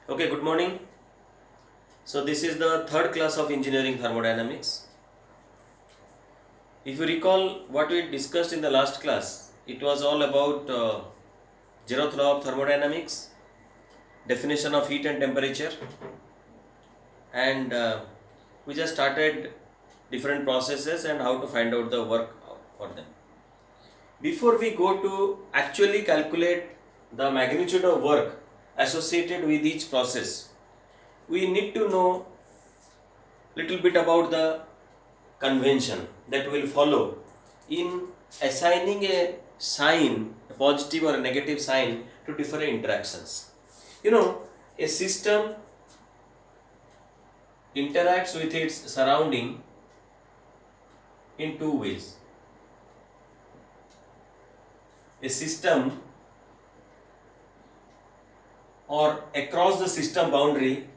Okay, good morning. So this is the third class of engineering thermodynamics. If you recall what we discussed in the last class, it was all about zeroth law of thermodynamics, definition of heat and temperature, and we just started different processes and how to find out the work for them. Before we go to actually calculate the magnitude of work associated with each process, we need to know little bit about the convention that will follow in assigning a sign, a positive or a negative sign to different interactions. A system interacts with its surrounding in two ways. A system or across the system boundary,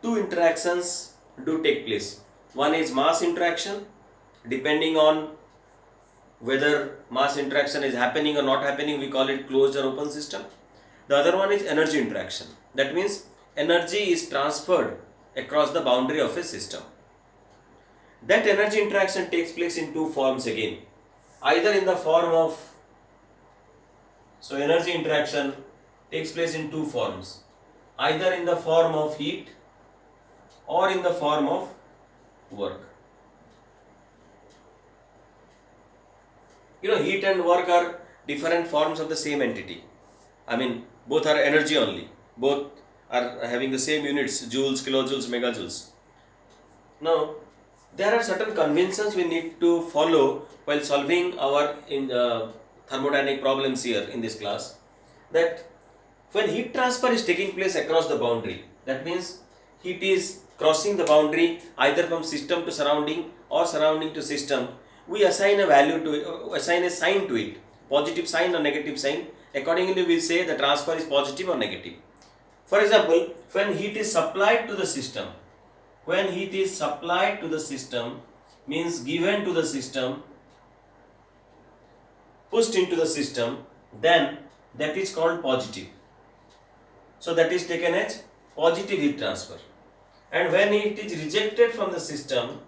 two interactions do take place. One is mass interaction, depending on whether mass interaction is happening or not happening, we call it closed or open system. The other one is energy interaction. That means energy is transferred across the boundary of a system. That energy interaction takes place in two forms again. Either in the form of, so energy interaction takes place in two forms. Either in the form of heat or in the form of work. Heat and work are different forms of the same entity. Both are energy only. Both are having the same units, joules, kilojoules, megajoules. Now, there are certain conventions we need to follow while solving our thermodynamic problems here in this class. That when heat transfer is taking place across the boundary, that means heat is crossing the boundary either from system to surrounding or surrounding to system, we assign a value to it, assign a sign to it, positive sign or negative sign. Accordingly, we say the transfer is positive or negative. For example, when heat is supplied to the system, means given to the system, pushed into the system, then that is called positive. So that is taken as positive heat transfer. And when it is rejected from the system,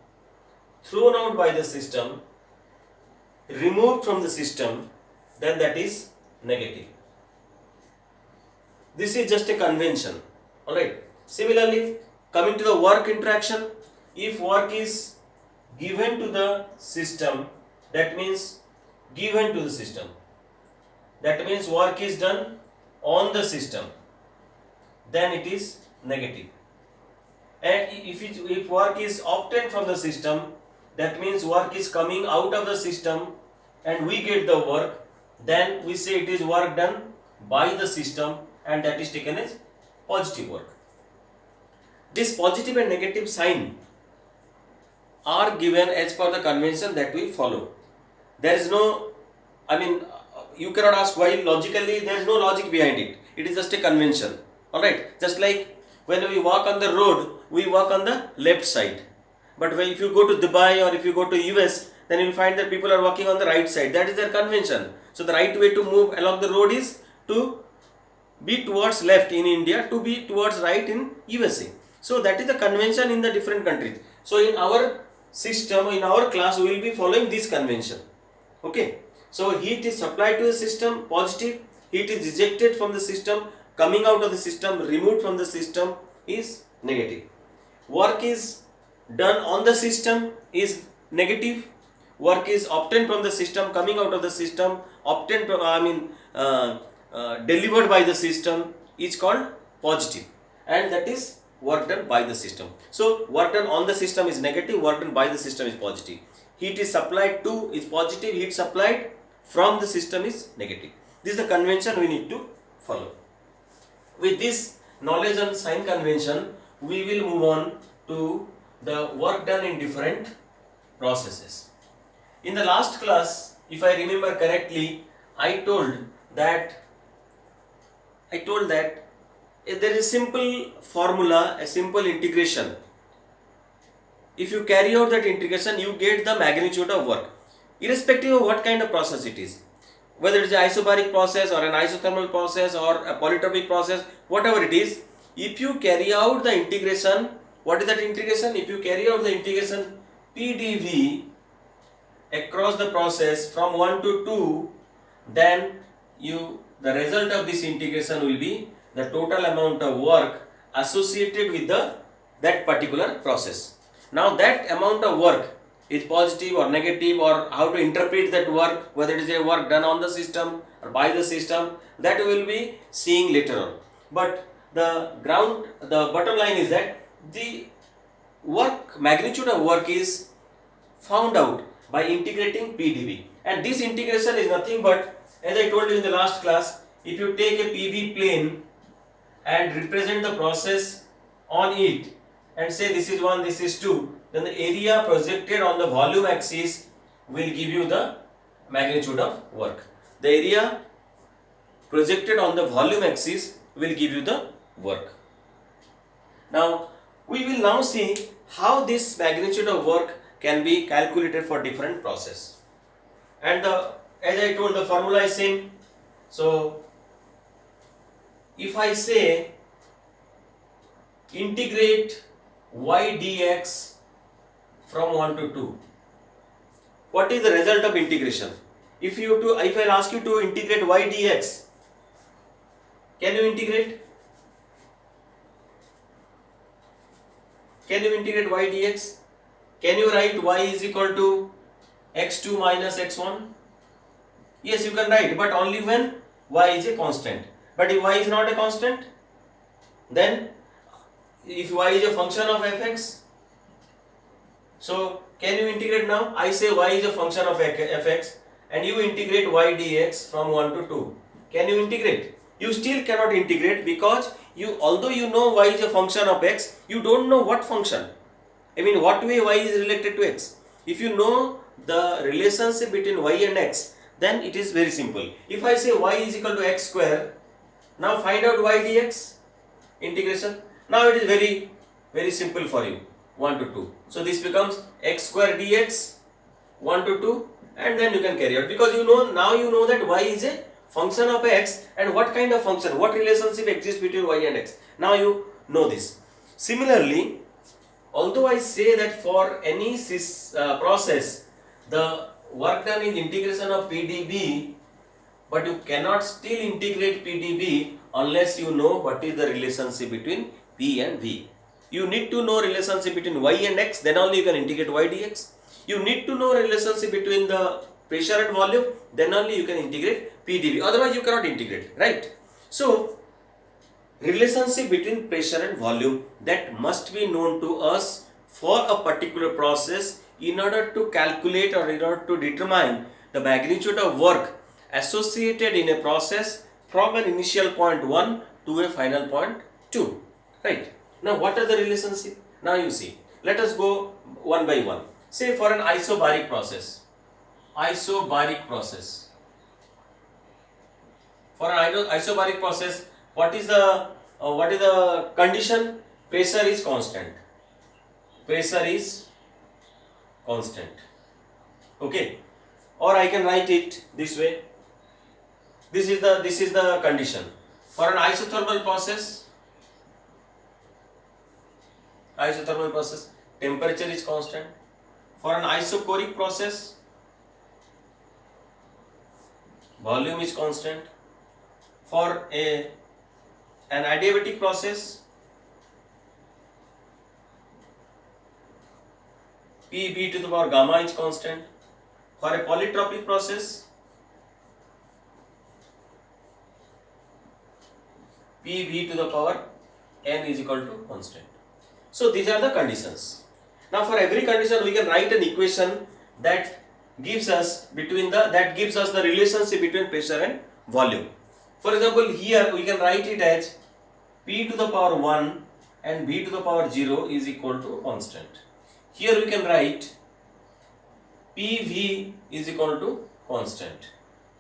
thrown out by the system, removed from the system, then that is negative. This is just a convention. Alright. Similarly, coming to the work interaction, if work is given to the system, that means given to the system. That means work is done on the system, then it is negative. And if work is obtained from the system, that means work is coming out of the system and we get the work, then we say it is work done by the system and that is taken as positive work. This positive and negative sign are given as per the convention that we follow. There is no, you cannot ask why logically, there is no logic behind it. It is just a convention. Alright, just like when we walk on the road, we walk on the left side. But if you go to Dubai or if you go to US, then you will find that people are walking on the right side. That is their convention. So the right way to move along the road is to be towards left in India, to be towards right in USA. So that is the convention in the different countries. So in our system, in our class, we will be following this convention. Okay. So heat is supplied to the system, positive. Heat is ejected from the system, coming out of the system, removed from the system is negative. Work is done on the system is negative. Work is obtained from the system, coming out of the system, obtained from, delivered by the system is called positive, and that is work done by the system. So work done on the system is negative, work done by the system is positive. Heat is supplied to is positive, heat supplied from the system is negative. This is the convention we need to follow. With this knowledge on sign convention, we will move on to the work done in different processes. In the last class, if I remember correctly, I told that there is a simple formula, a simple integration. If you carry out that integration, you get the magnitude of work, irrespective of what kind of process it is. whether it is an isobaric process or an isothermal process or a polytropic process, whatever it is, if you carry out the integration, what is that integration? If you carry out the integration PdV across the process from 1 to 2, then the result of this integration will be the total amount of work associated with that particular process. Now that amount of work is positive or negative, or how to interpret that work, whether it is a work done on the system or by the system, that we will be seeing later on. But the bottom line is that the magnitude of work is found out by integrating PdV, and this integration is nothing but, as I told you in the last class, if you take a PV plane and represent the process on it and say this is 1, this is 2, then the area projected on the volume axis will give you the magnitude of work. The area projected on the volume axis will give you the work. Now we will now see how this magnitude of work can be calculated for different process. And as I told, the formula is same. So if I say integrate y dx from 1 to 2, what is the result of integration? If I ask you to integrate y dx, can you integrate? Can you integrate y dx? Can you write y is equal to x2 minus x1? Yes, you can write, but only when y is a constant. But if y is not a constant, then if y is a function of fx, so can you integrate now? I say y is a function of fx and you integrate y dx from 1 to 2. Can you integrate? You still cannot integrate, because although you know y is a function of x, you don't know what function. I mean, what way y is related to x. If you know the relationship between y and x, then it is very simple. If I say y is equal to x square, now find out y dx integration. Now it is very, very simple for you, 1 to 2. So this becomes x square dx 1 to 2, and then you can carry out, because now you know that y is a function of x, and what kind of function, what relationship exists between y and x. Now you know this. Similarly, although I say that for any process the work done is integration of PdV, but you cannot still integrate PdV unless you know what is the relationship between P and V. You need to know relationship between y and x, then only you can integrate y dx. You need to know relationship between the pressure and volume, then only you can integrate PdV. Otherwise you cannot integrate, right? So relationship between pressure and volume, that must be known to us for a particular process in order to calculate or in order to determine the magnitude of work associated in a process from an initial point 1 to a final point 2. Right? Now what are the relationship? Now you see. Let us go one by one. Say for an isobaric process. Isobaric process. For an isobaric process, what is the condition? Pressure is constant. Pressure is constant. Okay, or I can write it this way. This is the condition. For an isothermal process, temperature is constant. For an isochoric process, volume is constant. For an adiabatic process, Pb to the power gamma is constant. For a polytropic process, Pv to the power n is equal to constant. So these are the conditions. Now for every condition we can write an equation that gives us the relationship between pressure and volume. For example, here we can write it as P to the power 1 and V to the power 0 is equal to constant. Here we can write PV is equal to constant.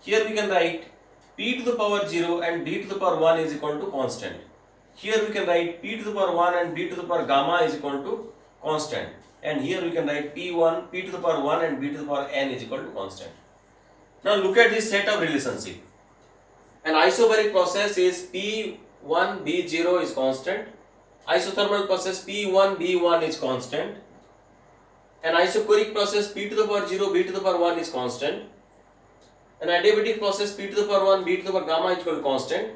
Here we can write P to the power 0 and V to the power 1 is equal to constant. Here we can write P to the power 1 and V to the power gamma is equal to constant. And here we can write P1, P to the power 1 and V to the power n is equal to constant. Now look at this set of relationship. An isobaric process is P1 B0 is constant. Isothermal process P1 B1 is constant. An isochoric process P to the power 0 B to the power 1 is constant. An adiabatic process P to the power 1 B to the power gamma is equal to constant.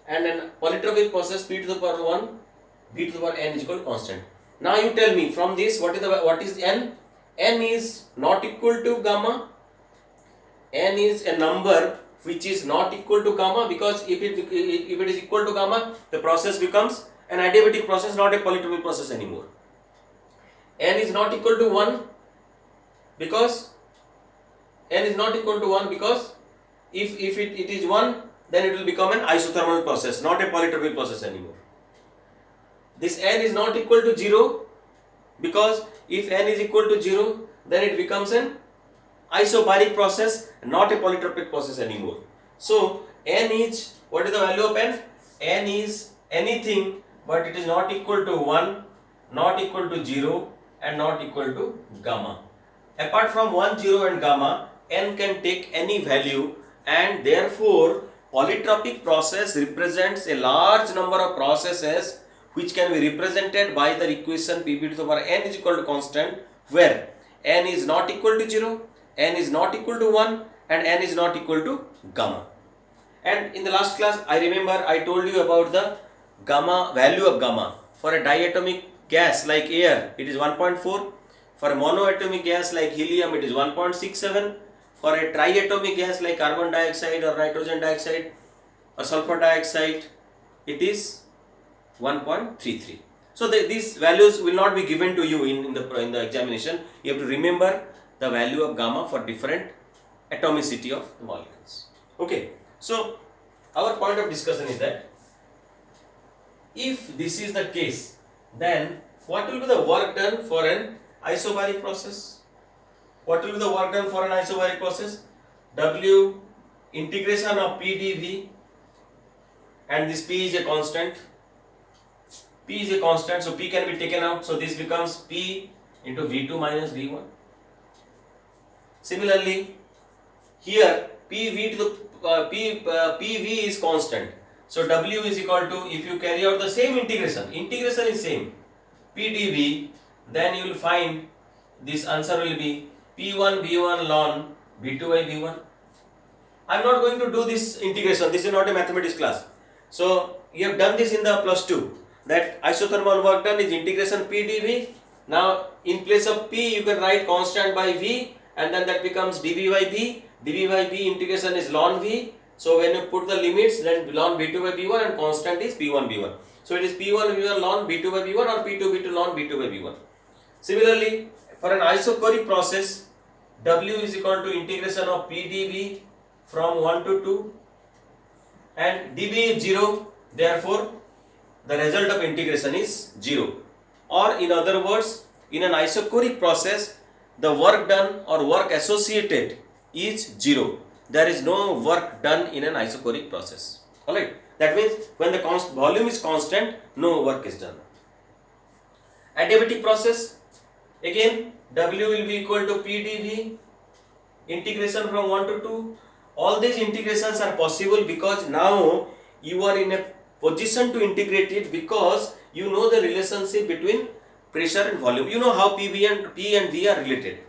And an polytropic process P to the power 1 B to the power n is equal to constant. Now you tell me from this what is n? N is not equal to gamma. N is a number which is not equal to gamma, because if it is equal to gamma, the process becomes an adiabatic process, not a polytropic process anymore. N is not equal to 1 because if it is 1, then it will become an isothermal process, not a polytropic process anymore. This n is not equal to 0 because if n is equal to 0, then it becomes an isobaric process, not a polytropic process anymore. So n is, what is the value of n? N is anything but it is not equal to 1, not equal to 0 and not equal to gamma. Apart from 1, 0 and gamma, n can take any value, and therefore polytropic process represents a large number of processes which can be represented by the equation Pb to the power n is equal to constant, where n is not equal to 0, n is not equal to 1 and n is not equal to gamma. And in the last class, I remember I told you about the gamma, value of gamma. For a diatomic gas like air, it is 1.4. For a monoatomic gas like helium, it is 1.67. For a triatomic gas like carbon dioxide or nitrogen dioxide or sulfur dioxide, it is 1.33. So these values will not be given to you in the examination. You have to remember the value of gamma for different atomicity of the molecules. Okay, so our point of discussion is that if this is the case, then what will be the work done for an isobaric process? What will be the work done for an isobaric process? W integration of P dV, and this P is a constant. P is a constant, so P can be taken out. So this becomes P into V2 minus V1. Similarly, here PV is constant. So W is equal to, if you carry out the same integration is same, P dV, then you will find this answer will be P1 V1 ln V2 by V1. I am not going to do this integration. This is not a mathematics class. So you have done this in the +2. That isothermal work done is integration P dV. Now in place of P you can write constant by V, and then that becomes dV by V. dV by V integration is ln V. So when you put the limits, then ln V2 by V1 and constant is P1 V1. So it is P1 V1 ln V2 by V1 or P2 V2 ln V2 by V1. Similarly, for an isochoric process, W is equal to integration of P dV from 1 to 2, and dV is 0, therefore the result of integration is 0. Or in other words, in an isochoric process, the work done or work associated is 0. There is no work done in an isochoric process. Alright, that means when the volume is constant, no work is done. Adiabatic process, again W will be equal to P dV, integration from 1 to 2. All these integrations are possible because now you are in a position to integrate it, because you know the relationship between pressure and volume. You know how P and V are related.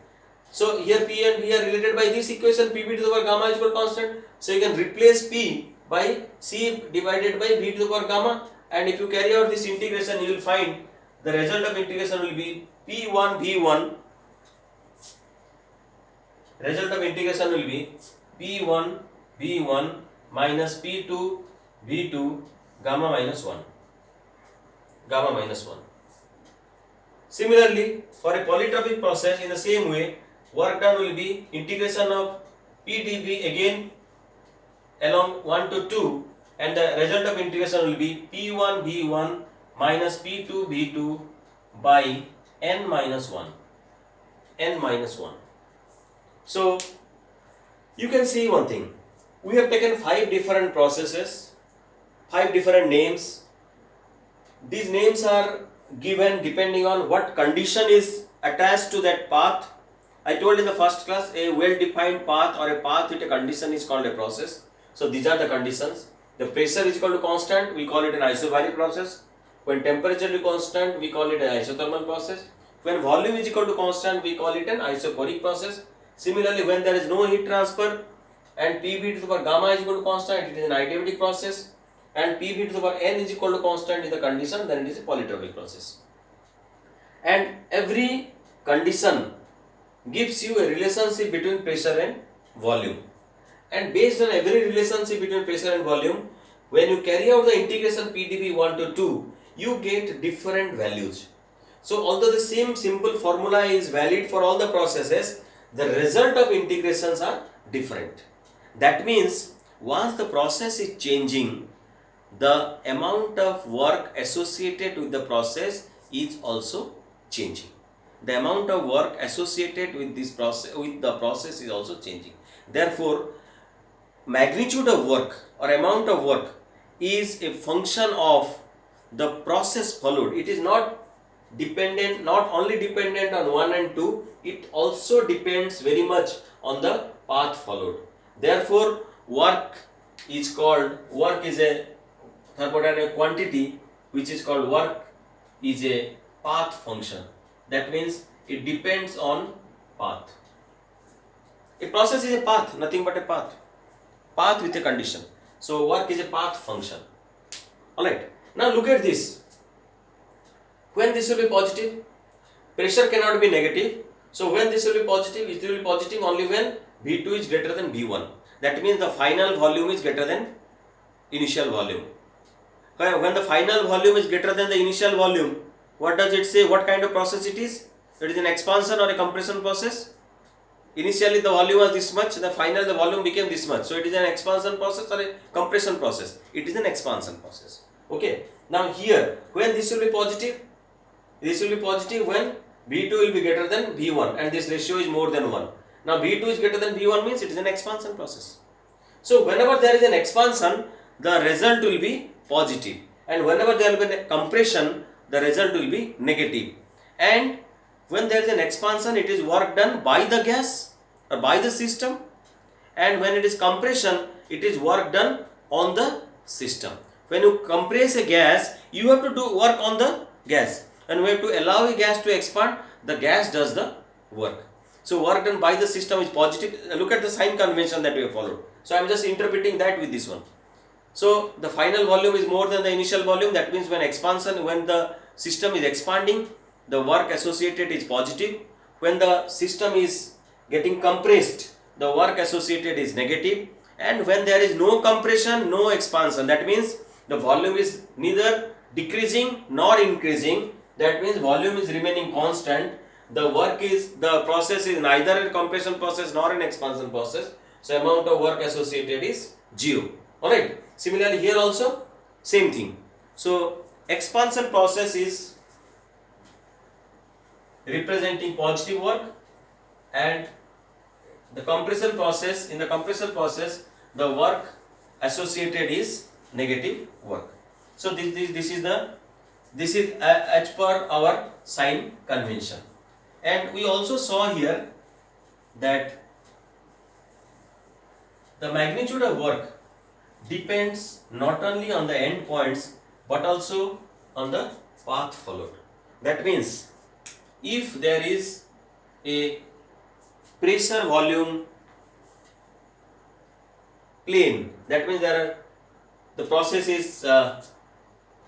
So here P and V are related by this equation, Pv to the power gamma is equal to constant. So you can replace P by C divided by V to the power gamma, and if you carry out this integration, you will find the result of integration will be P1 V1. Result of integration will be P1 V1 minus P2 V2 gamma minus 1. Gamma minus 1. Similarly, for a polytropic process, in the same way, work done will be integration of P dV again along 1 to 2, and the result of integration will be P1 V1 minus P2 V2 by n minus 1. N minus 1. So you can see one thing. We have taken 5 different processes, 5 different names. These names are given depending on what condition is attached to that path, I told in the first class, a well-defined path or a path with a condition is called a process. So these are the conditions. The pressure is equal to constant, we call it an isobaric process. When temperature is constant, we call it an isothermal process. When volume is equal to constant, we call it an isoporic process. Similarly, when there is no heat transfer and PV to the power gamma is equal to constant, it is an adiabatic process. And PV to the power n is equal to constant in the condition, then it is a polytropic process. And every condition gives you a relationship between pressure and volume. And based on every relationship between pressure and volume, when you carry out the integration PdV 1 to 2, you get different values. So although the same simple formula is valid for all the processes, the result of integrations are different. That means once the process is changing, the amount of work associated with the process is also changing. The amount of work associated with this process, with the process, is also changing. Therefore, magnitude of work or amount of work is a function of the process followed. It is not only dependent on 1 and 2, it also depends very much on the path followed. Therefore, work is a thermodynamic quantity which is called work is a path function. That means it depends on path. A process is a path, nothing but a path. Path with a condition. So work is a path function. Alright. Now look at this. When this will be positive, pressure cannot be negative. So when this will be positive, it will be positive only when V2 is greater than V1. That means the final volume is greater than initial volume. When the final volume is greater than the initial volume, what does it say? What kind of process it is? It is an expansion or a compression process. Initially the volume was this much, the volume became this much. So it is an expansion process or a compression process. It is an expansion process. Okay. Now here, when this will be positive when V2 will be greater than V1 and this ratio is more than 1. Now V2 is greater than V1 means it is an expansion process. So whenever there is an expansion, the result will be positive, and whenever there will be a compression, the result will be negative. And when there is an expansion, it is work done by the gas or by the system, and when it is compression, it is work done on the system. When you compress a gas, you have to do work on the gas, and we have to allow a gas to expand, the gas does the work. So work done by the system is positive. Look at the sign convention that we have followed. So I am just interpreting that with this one. So the final volume is more than the initial volume. That means when the system is expanding, the work associated is positive. When the system is getting compressed, the work associated is negative. And when there is no compression, no expansion, that means the volume is neither decreasing nor increasing. That means volume is remaining constant. The process is neither a compression process nor an expansion process. So amount of work associated is 0. Alright. Similarly here also same thing. So expansion process is representing positive work, and the compression process, in the compression process, the work associated is negative work. So this is as per our sign convention. And we also saw here that the magnitude of work depends not only on the end points but also on the path followed. That means if there is a pressure volume plane, that means the process is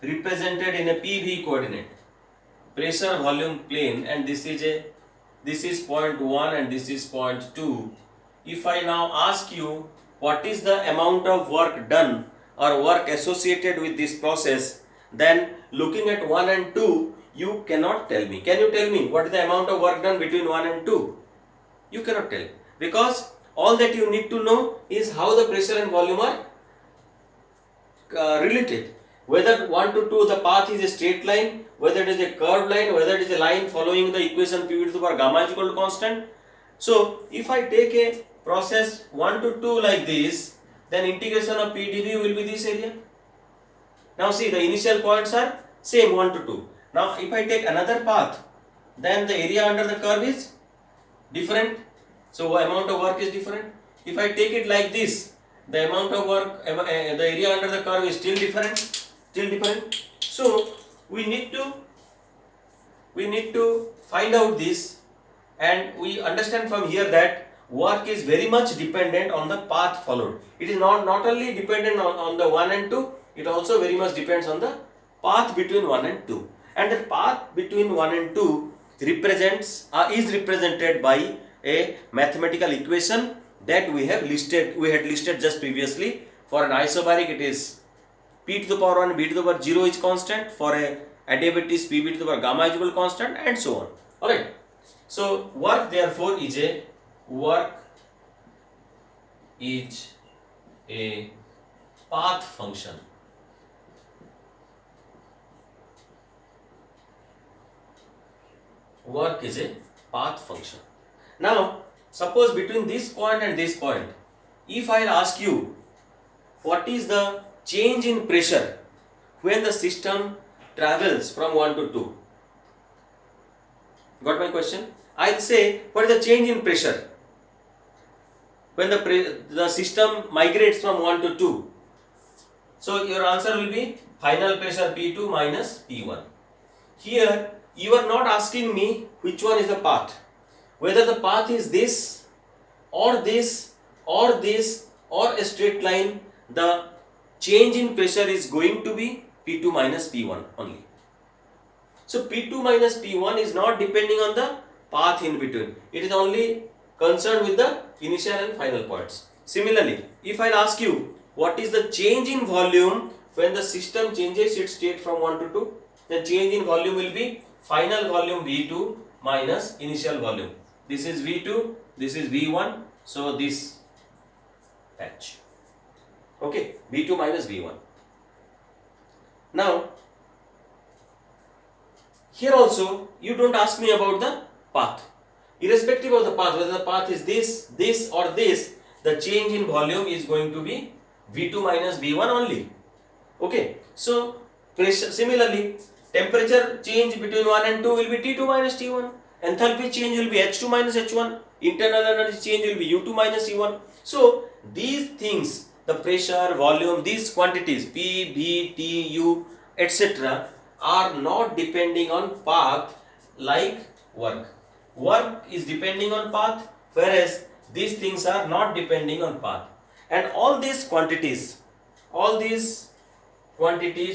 represented in a PV coordinate, pressure volume plane, and this is point 1 and this is point 2. If I now ask you what is the amount of work done or work associated with this process, then looking at 1 and 2, you cannot tell me. Can you tell me what is the amount of work done between 1 and 2? You cannot tell, because all that you need to know is how the pressure and volume are related. Whether 1 to 2 the path is a straight line, whether it is a curved line, whether it is a line following the equation PV to the power gamma is equal to constant. So if I take a process 1 to 2 like this, then integration of PdV will be this area. Now see, the initial points are same 1 to 2. Now if I take another path, then the area under the curve is different. So amount of work is different. If I take it like this, the amount of work, the area under the curve is still different. So we need to find out this, and we understand from here that work is very much dependent on the path followed. It is not only dependent on the 1 and 2, it also very much depends on the path between 1 and 2. And the path between 1 and 2 is represented by a mathematical equation that we had listed just previously. For an isobaric, it is p to the power 1 b to the power 0 is constant. For a adiabatic, p b to the power gamma is equal to constant, and so on. Alright. So work therefore is a path function. Work is a path function. Now, suppose between this point and this point, if I ask you what is the change in pressure when the system travels from 1 to 2? Got my question? I'll say, what is the change in pressure when the system migrates from 1 to 2? So your answer will be final pressure P2 minus P1. Here you are not asking me which one is the path, whether the path is this or this or this or a straight line. The change in pressure is going to be P2 minus P1 only. So P2 minus P1 is not depending on the path in between. It is only concerned with the initial and final points. Similarly, if I ask you what is the change in volume when the system changes its state from 1 to 2, the change in volume will be final volume V2 minus initial volume. This is V2, this is V1, so this patch. Okay, V2 minus V1. Now, here also you don't ask me about the path. Irrespective of the path, whether the path is this or this, the change in volume is going to be V2 minus V1 only. Okay, so pressure, similarly, temperature change between 1 and 2 will be T2 minus T1. Enthalpy change will be H2 minus H1. Internal energy change will be U2 minus U1. So these things, the pressure, volume, these quantities P, V, T, U, etc. are not depending on path like work. Work is depending on path, whereas these things are not depending on path. And all these quantities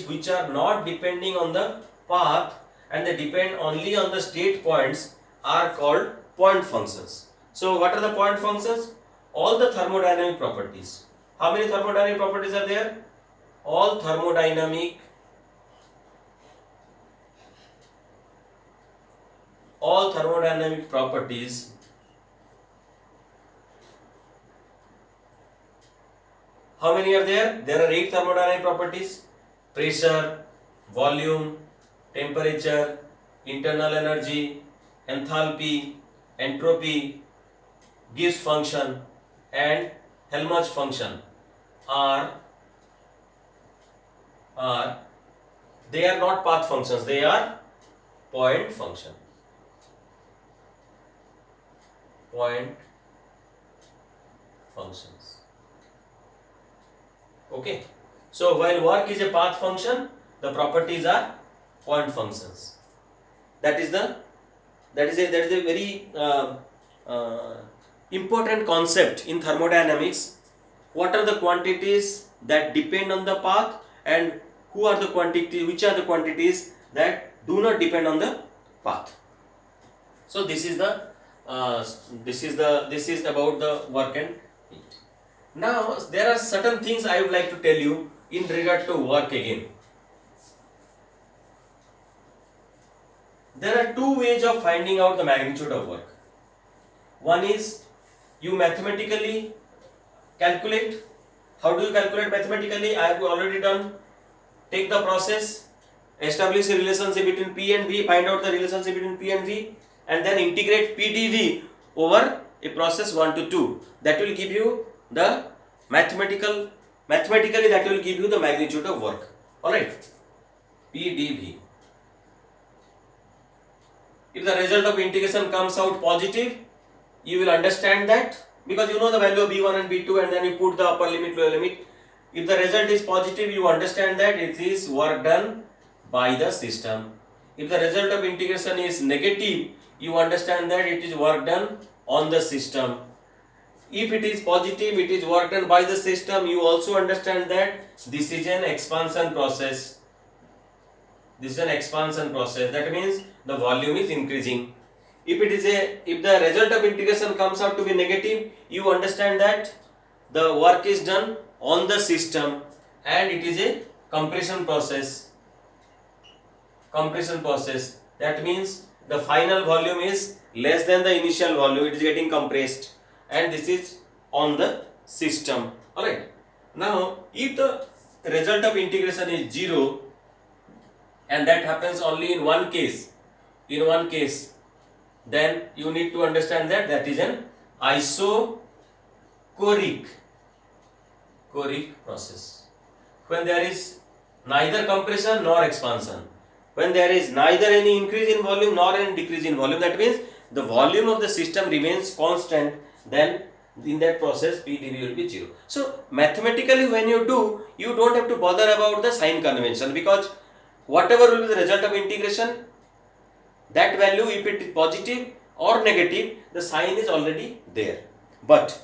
which are not depending on the path and they depend only on the state points are called point functions. So what are the point functions? All the thermodynamic properties. How many thermodynamic properties are there? All thermodynamic properties how many are there? There are 8 thermodynamic properties: pressure, volume, temperature, internal energy, enthalpy, entropy, Gibbs function and Helmholtz function are they are not path functions, they are point function. Point functions. Okay. So while work is a path function, the properties are point functions. That is a very important concept in thermodynamics. What are the quantities that depend on the path, and which are the quantities that do not depend on the path? So this is about the work and heat. Now there are certain things I would like to tell you in regard to work again. There are 2 ways of finding out the magnitude of work. One is you mathematically calculate. How do you calculate mathematically? I have already done. Take the process, establish a relationship between P and V, find out the relationship between P and V, and then integrate P dV over a process 1 to 2. That will give you the mathematically that will give you the magnitude of work. Alright, P dV. If the result of integration comes out positive, you will understand that, because you know the value of B1 and B2 and then you put the upper limit, lower limit. If the result is positive, you understand that it is work done by the system. If the result of integration is negative, you understand that it is work done on the system. If it is positive, it is work done by the system, you also understand that this is an expansion process. This is an expansion process. That means the volume is increasing. If the result of integration comes out to be negative, you understand that the work is done on the system and it is a compression process. Compression process. That means the final volume is less than the initial volume. It is getting compressed, and this is on the system. Alright. Now, if the result of integration is 0, and that happens only in one case, then you need to understand that that is an isochoric process. When there is neither compression nor expansion, when there is neither any increase in volume nor any decrease in volume, that means the volume of the system remains constant, then in that process PdV will be 0. So mathematically when you do, you don't have to bother about the sign convention, because whatever will be the result of integration, that value, if it is positive or negative, the sign is already there. But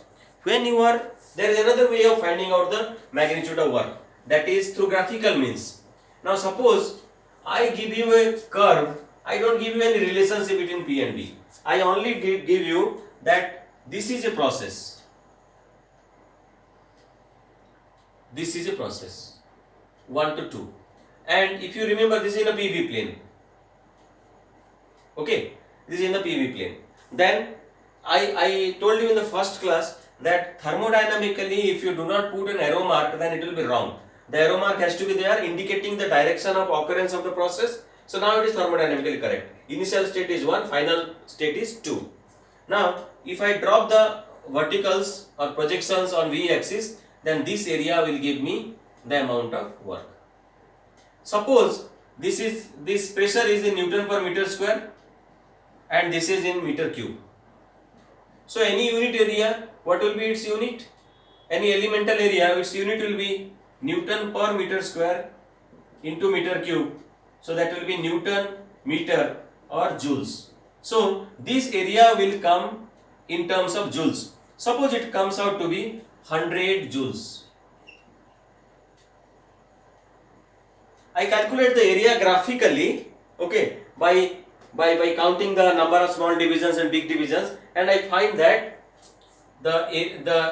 when you are, there is another way of finding out the magnitude of work, that is through graphical means. Now suppose I give you a curve, I don't give you any relationship between P and B. I only give you that this is a process. This is a process 1 to 2. And if you remember, this is in a PV plane. Okay, this is in the PV plane. Then I told you in the first class that thermodynamically, if you do not put an arrow mark, then it will be wrong. The arrow mark has to be there indicating the direction of occurrence of the process. So now it is thermodynamically correct. Initial state is 1, final state is 2. Now if I drop the verticals or projections on V axis, then this area will give me the amount of work. Suppose this pressure is in Newton per meter square and this is in meter cube. So any unit area, what will be its unit? Any elemental area, its unit will be Newton per meter square into meter cube. So that will be Newton, meter or joules. So this area will come in terms of joules. Suppose it comes out to be 100 joules. I calculate the area graphically, okay, by counting the number of small divisions and big divisions, and I find that the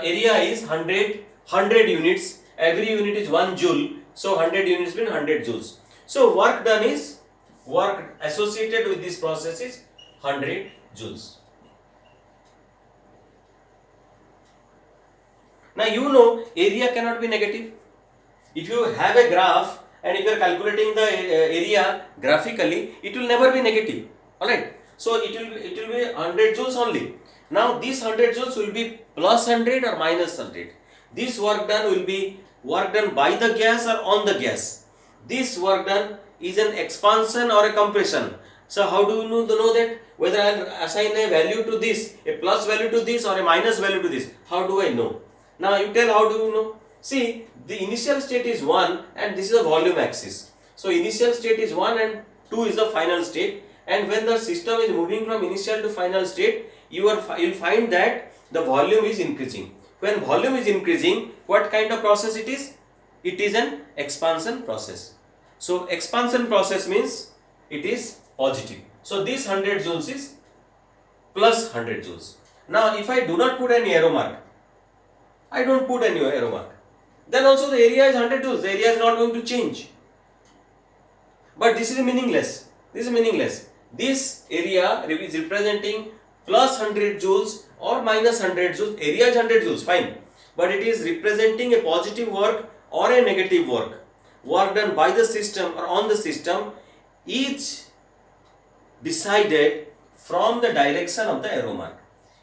area is 100 units. Every unit is 1 joule, so 100 units means 100 joules. So work associated with this process is 100 joules. Now you know area cannot be negative. If you have a graph and if you are calculating the area graphically, it will never be negative. Alright, so it will be 100 joules only. Now this 100 joules will be plus 100 or minus 100. This work done will be work done by the gas or on the gas. This work done is an expansion or a compression. So how do you know that whether I will assign a value to this, a plus value to this or a minus value to this? How do I know? Now you tell, how do you know? See, the initial state is 1 and this is the volume axis. So initial state is 1 and 2 is the final state, and when the system is moving from initial to final state, you will find that the volume is increasing. When volume is increasing, what kind of process it is? It is an expansion process. So expansion process means it is positive. So this 100 joules is plus 100 joules. Now if I do not put any arrow mark, I don't put any arrow mark, then also the area is 100 joules. The area is not going to change. But this is meaningless. This is meaningless. This area is representing plus 100 joules or minus 100 joules. Area is 100 joules, fine. But it is representing a positive work or a negative work. Work done by the system or on the system, each decided from the direction of the arrow mark.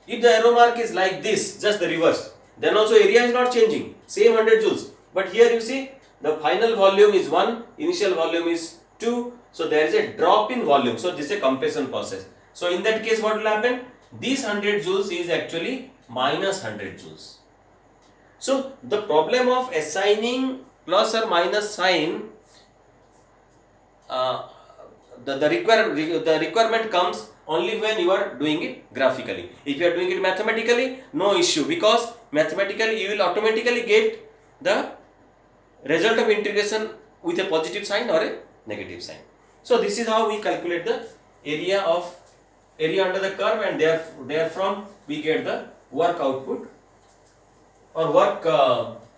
If the arrow mark is like this, just the reverse, then also area is not changing, same 100 joules. But here you see the final volume is 1, initial volume is 2, so there is a drop in volume. So this is a compression process. So in that case what will happen? This 100 joules is actually minus 100 joules. So the problem of assigning plus or minus sign, the requirement comes only when you are doing it graphically. If you are doing it mathematically, no issue, because mathematically you will automatically get the result of integration with a positive sign or a negative sign. So this is how we calculate the area under the curve, and therefrom we get the work output or work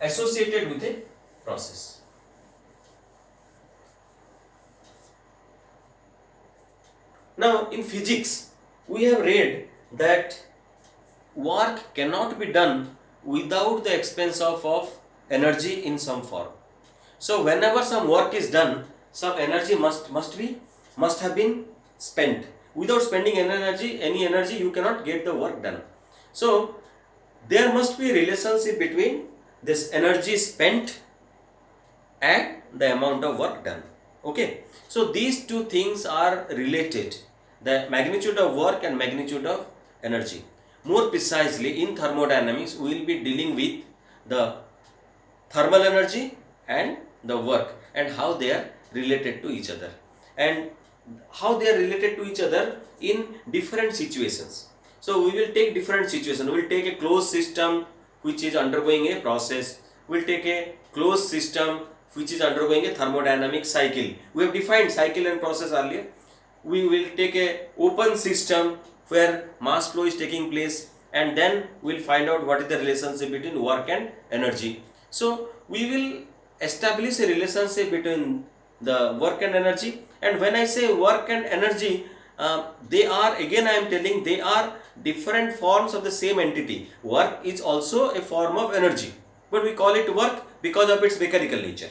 associated with a process. Now in physics we have read that work cannot be done without the expense of energy in some form. So whenever some work is done, some energy must have been spent. Without spending any energy, you cannot get the work done. So there must be a relationship between this energy spent and the amount of work done. Okay, so these two things are related, the magnitude of work and magnitude of energy. More precisely, in thermodynamics we will be dealing with the thermal energy and the work, and how they are related to each other, and how they are related to each other in different situations. So we will take different situations. We will take a closed system which is undergoing a process. We will take a closed system which is undergoing a thermodynamic cycle. We have defined cycle and process earlier. We will take a open system where mass flow is taking place, and then we will find out what is the relationship between work and energy. So we will establish a relationship between the work and energy. And when I say work and energy, they are, again I am telling, they are different forms of the same entity. Work is also a form of energy, but we call it work because of its mechanical nature.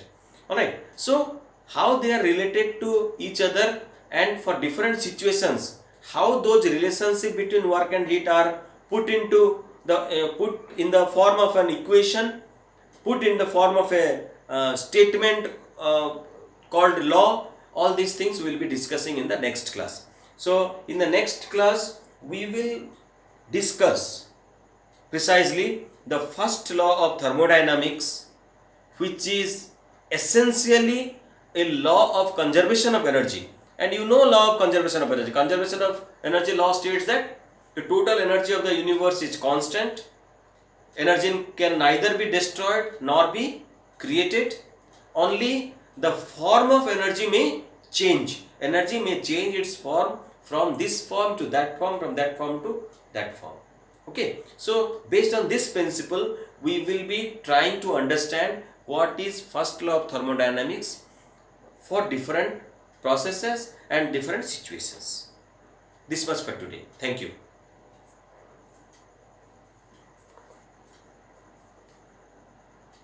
Alright, so how they are related to each other, and for different situations, how those relationship between work and heat are put into the put in the form of an equation, put in the form of a statement called law. All these things we will be discussing in the next class. So in the next class we will discuss precisely the first law of thermodynamics, which is essentially a law of conservation of energy. And you know law of conservation of energy. Conservation of energy law states that the total energy of the universe is constant. Energy can neither be destroyed nor be created. Only the form of energy may change. Energy may change its form from this form to that form, from that form to that form. Okay, so based on this principle, we will be trying to understand what is first law of thermodynamics for different processes and different situations. This much for today. Thank you.